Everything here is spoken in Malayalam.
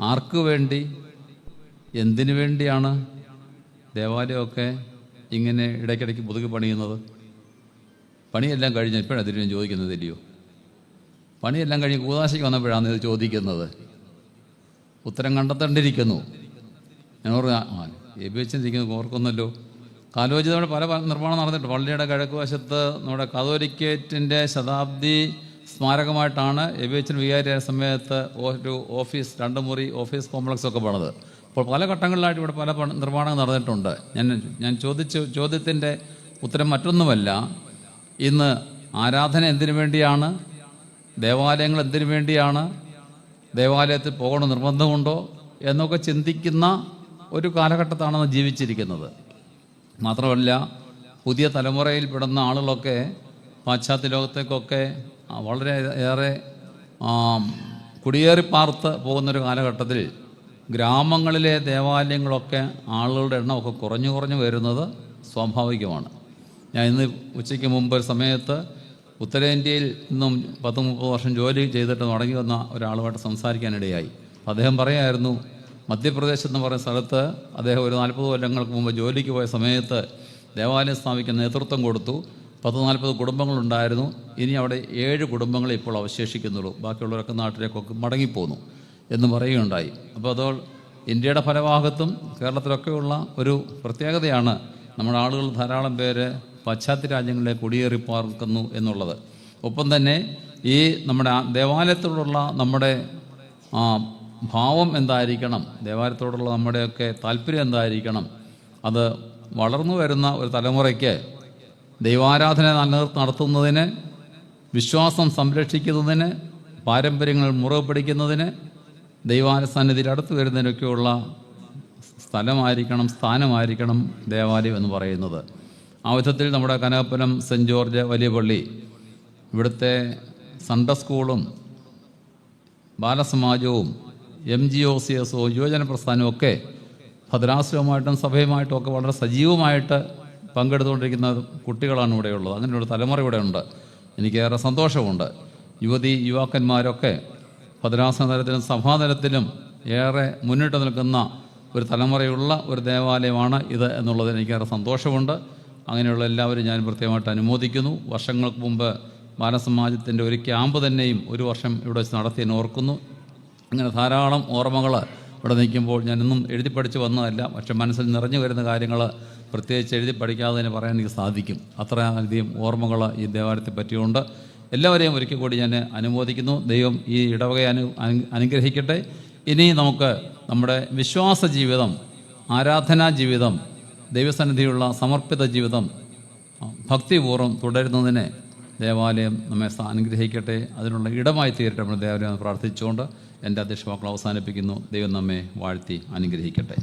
ആർക്ക് വേണ്ടി, എന്തിനു വേണ്ടിയാണ് ദേവാലയമൊക്കെ ഇങ്ങനെ ഇടയ്ക്കിടയ്ക്ക് പുതുക്കി പണിയുന്നത്? പണിയെല്ലാം കഴിഞ്ഞ് ഇപ്പോഴാണ് അതിന് ചോദിക്കുന്നത് ഇല്ലയോ? പണിയെല്ലാം കഴിഞ്ഞ് കൂതാശയ്ക്ക് വന്നപ്പോഴാണ് ഇത് ചോദിക്കുന്നത്. ഉത്തരം കണ്ടെത്തേണ്ടിയിരിക്കുന്നു. ഞാൻ എബിവെച്ചിരിക്കുന്നത് ഓർക്കുന്നല്ലോ. കാലോചിതയുടെ പല നിർമ്മാണം നടന്നിട്ടുണ്ട്. പള്ളിയുടെ കിഴക്ക് വശത്ത് നമ്മുടെ കാതോലിക്കേറ്റിൻ്റെ ശതാബ്ദി സ്മാരകമായിട്ടാണ് എബിവെച്ചൻ വികാരിയായ സമയത്ത് ഒരു ഓഫീസ്, 2 മുറി ഓഫീസ് കോംപ്ലക്സൊക്കെ പണിത്. അപ്പോൾ പല ഘട്ടങ്ങളിലായിട്ട് ഇവിടെ പല നിർമ്മാണങ്ങൾ നടന്നിട്ടുണ്ട്. ഞാൻ ചോദ്യത്തിൻ്റെ ഉത്തരം മറ്റൊന്നുമല്ല, ഇന്ന് ആരാധന എന്തിനു വേണ്ടിയാണ്, ദേവാലയങ്ങൾ എന്തിനു വേണ്ടിയാണ്, ദേവാലയത്തിൽ പോകണം നിർബന്ധമുണ്ടോ എന്നൊക്കെ ചിന്തിക്കുന്ന ഒരു കാലഘട്ടത്താണ് ജീവിച്ചിരിക്കുന്നത്. മാത്രമല്ല, പുതിയ തലമുറയിൽ പെടുന്ന ആളുകളൊക്കെ പാശ്ചാത്യ ലോകത്തേക്കൊക്കെ വളരെ ഏറെ കുടിയേറി പാർത്ത് പോകുന്നൊരു കാലഘട്ടത്തിൽ ഗ്രാമങ്ങളിലെ ദേവാലയങ്ങളൊക്കെ ആളുകളുടെ എണ്ണമൊക്കെ കുറഞ്ഞു വരുന്നത് സ്വാഭാവികമാണ്. ഞാൻ ഇന്ന് ഉച്ചയ്ക്ക് മുമ്പ് ഒരു സമയത്ത് ഉത്തരേന്ത്യയിൽ നിന്നും 10-30 വർഷം ജോലി ചെയ്തിട്ട് മടങ്ങി വന്ന ഒരാളുമായിട്ട് സംസാരിക്കാനിടയായി. അദ്ദേഹം പറയായിരുന്നു, മധ്യപ്രദേശ് എന്ന് പറയുന്ന സ്ഥലത്ത് അദ്ദേഹം ഒരു 40 കൊല്ലങ്ങൾക്ക് മുമ്പ് ജോലിക്ക് പോയ സമയത്ത് ദേവാലയം സ്ഥാപിക്കാൻ നേതൃത്വം കൊടുത്തു. 10-40 കുടുംബങ്ങളുണ്ടായിരുന്നു. ഇനി അവിടെ 7 കുടുംബങ്ങളെ ഇപ്പോൾ അവശേഷിക്കുന്നുള്ളൂ. ബാക്കിയുള്ളവരൊക്കെ നാട്ടിലേക്കൊക്കെ മടങ്ങിപ്പോന്നു എന്ന് പറയുകയുണ്ടായി. അപ്പോൾ അതോ ഇന്ത്യയുടെ പല ഭാഗത്തും കേരളത്തിലൊക്കെയുള്ള ഒരു പ്രത്യേകതയാണ് നമ്മുടെ ആളുകൾ ധാരാളം പേര് പാശ്ചാത്യ രാജ്യങ്ങളിലെ കുടിയേറി പാർക്കുന്നു എന്നുള്ളത്. ഒപ്പം തന്നെ ഈ നമ്മുടെ ദേവാലയത്തോടുള്ള നമ്മുടെ ഭാവം എന്തായിരിക്കണം, ദേവാലയത്തോടുള്ള നമ്മുടെയൊക്കെ താല്പര്യം എന്തായിരിക്കണം, അത് വളർന്നു വരുന്ന ഒരു തലമുറയ്ക്ക് ദൈവാരാധന നടത്തുന്നതിന്, വിശ്വാസം സംരക്ഷിക്കുന്നതിന്, പാരമ്പര്യങ്ങൾ മുറുകെ പിടിക്കുന്നതിന്, ദൈവാലയ സന്നിധിയിൽ അടുത്ത് വരുന്നതിനൊക്കെയുള്ള സ്ഥാനമായിരിക്കണം ദേവാലയം എന്ന് പറയുന്നത്. ആ വിധത്തിൽ നമ്മുടെ കനകപ്പുരം സെൻറ്റ് ജോർജ് വലിയ പള്ളി, ഇവിടുത്തെ സൺഡേ സ്കൂളും ബാലസമാജവും MGOCS യുവജന പ്രസ്ഥാനവും ഒക്കെ ഭദ്രാശ്രമമായിട്ടും സഭയുമായിട്ടും ഒക്കെ വളരെ സജീവമായിട്ട് പങ്കെടുത്തുകൊണ്ടിരിക്കുന്ന കുട്ടികളാണ് ഇവിടെയുള്ളത്. അങ്ങനെയൊരു തലമുറ ഇവിടെ ഉണ്ട്. എനിക്കേറെ സന്തോഷമുണ്ട്. യുവാക്കന്മാരൊക്കെ ഭദ്രാസന തലത്തിലും സഭാതലത്തിലും ഏറെ മുന്നിട്ട് നിൽക്കുന്ന ഒരു തലമുറയുള്ള ഒരു ദേവാലയമാണ് ഇത് എന്നുള്ളതിൽ എനിക്കേറെ സന്തോഷമുണ്ട്. അങ്ങനെയുള്ള എല്ലാവരും ഞാൻ പ്രത്യേകമായിട്ട് അനുമോദിക്കുന്നു. വർഷങ്ങൾക്ക് മുമ്പ് ബാലസമാജത്തിൻ്റെ ഒരു ക്യാമ്പ് തന്നെയും ഒരു വർഷം ഇവിടെ വെച്ച് നടത്തിയെന്ന് ഓർക്കുന്നു. അങ്ങനെ ധാരാളം ഓർമ്മകൾ ഇവിടെ നിൽക്കുമ്പോൾ ഞാനൊന്നും എഴുതി പഠിച്ച് വന്നതല്ല, പക്ഷെ മനസ്സിൽ നിറഞ്ഞു വരുന്ന കാര്യങ്ങൾ പ്രത്യേകിച്ച് എഴുതി പഠിക്കാതെ തന്നെ പറയാൻ എനിക്ക് സാധിക്കും. അത്രയധികം ഓർമ്മകൾ ഈ ദേവാലയത്തെ പറ്റിയുണ്ട്. എല്ലാവരെയും ഒരിക്കൽ കൂടി ഞാൻ അനുമോദിക്കുന്നു. ദൈവം ഈ ഇടവകയെ അനുഗ്രഹിക്കട്ടെ. ഇനി നമുക്ക് നമ്മുടെ വിശ്വാസ ജീവിതം, ആരാധനാ ജീവിതം, ദൈവസന്നിധിയുള്ള സമർപ്പിത ജീവിതം ഭക്തിപൂർവ്വം തുടരുന്നതിന് ദേവാലയം നമ്മെ അനുഗ്രഹിക്കട്ടെ. അതിനുള്ള ഇടമായി തീരട്ടെ നമ്മൾ ദേവാലയം പ്രാർത്ഥിച്ചുകൊണ്ട് എൻ്റെ അധ്യക്ഷ വാക്കുകൾ അവസാനിപ്പിക്കുന്നു. ദൈവം നമ്മെ വാഴ്ത്തി അനുഗ്രഹിക്കട്ടെ.